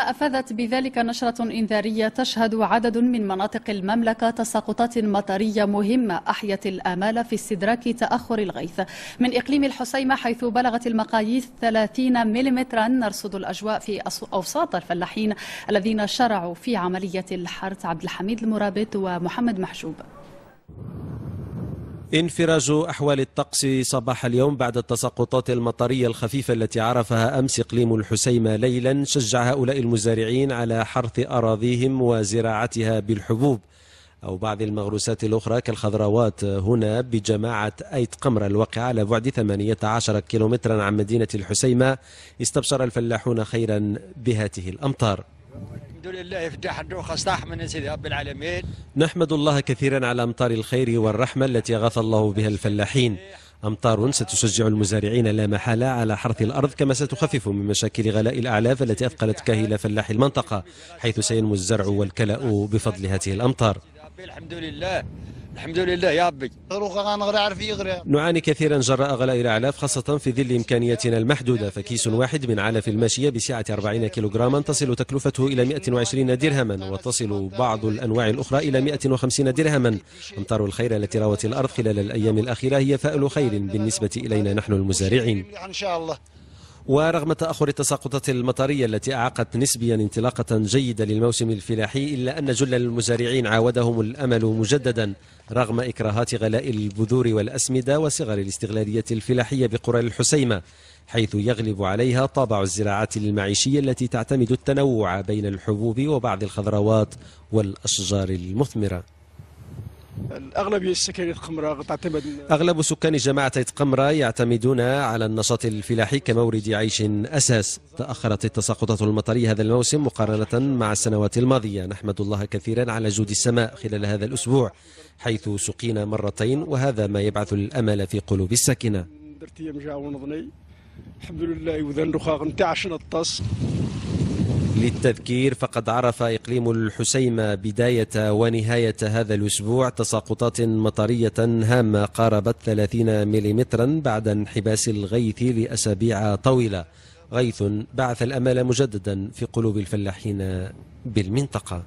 أفادت بذلك نشرة إنذارية تشهد عدد من مناطق المملكة تساقطات مطرية مهمة أحيت الآمال في استدراك تأخر الغيث. من إقليم الحسيمة حيث بلغت المقاييس 30 ملم، نرصد الأجواء في أوساط الفلاحين الذين شرعوا في عملية الحرث. عبد الحميد المرابط ومحمد محجوب. انفراج أحوال الطقس صباح اليوم بعد التساقطات المطرية الخفيفة التي عرفها أمس إقليم الحسيمة ليلا شجع هؤلاء المزارعين على حرث أراضيهم وزراعتها بالحبوب أو بعض المغروسات الأخرى كالخضروات هنا بجماعة أيت قمرة الواقعة على بعد 18 كيلومترا عن مدينة الحسيمة. استبشر الفلاحون خيرا بهذه الأمطار. الحمد لله يفتح الدوخة صح من سيدي رب العالمين. نحمد الله كثيرا على أمطار الخير والرحمة التي غاث الله بها الفلاحين. أمطار ستشجع المزارعين لا محالة على حرث الأرض، كما ستخفف من مشاكل غلاء الأعلاف التي أثقلت كاهل فلاح المنطقة، حيث سينمو الزرع والكلاء بفضل هذه الأمطار. الحمد لله الحمد لله يا ربي. نعاني كثيرا جراء غلاء الأعلاف، خاصة في ظل إمكانياتنا المحدودة، فكيس واحد من علف الماشية بسعة 40 كيلوغراما تصل تكلفته إلى 120 درهما، وتصل بعض الأنواع الأخرى إلى 150 درهما. أمطار الخير التي روت الأرض خلال الأيام الأخيرة هي فأل خير بالنسبة إلينا نحن المزارعين. إن شاء الله. ورغم تأخر التساقطات المطرية التي أعاقت نسبيا انطلاقة جيدة للموسم الفلاحي، إلا أن جل المزارعين عاودهم الأمل مجددا رغم إكراهات غلاء البذور والأسمدة وصغر الاستغلالية الفلاحية بقرى الحسيمة، حيث يغلب عليها طابع الزراعات المعيشية التي تعتمد التنوع بين الحبوب وبعض الخضروات والأشجار المثمرة. أغلب سكان جماعة قمرة يعتمدون على النشاط الفلاحي كمورد عيش أساس. تأخرت التساقطات المطرية هذا الموسم مقارنة مع السنوات الماضية. نحمد الله كثيرا على جود السماء خلال هذا الأسبوع، حيث سقينا مرتين، وهذا ما يبعث الأمل في قلوب الساكنة. الحمد لله وذن رخاق نتاعش نطس. للتذكير، فقد عرف إقليم الحسيمة بداية ونهاية هذا الأسبوع تساقطات مطرية هامة قاربت 30 ملم بعد انحباس الغيث لأسابيع طويلة، غيث بعث الأمل مجددا في قلوب الفلاحين بالمنطقة.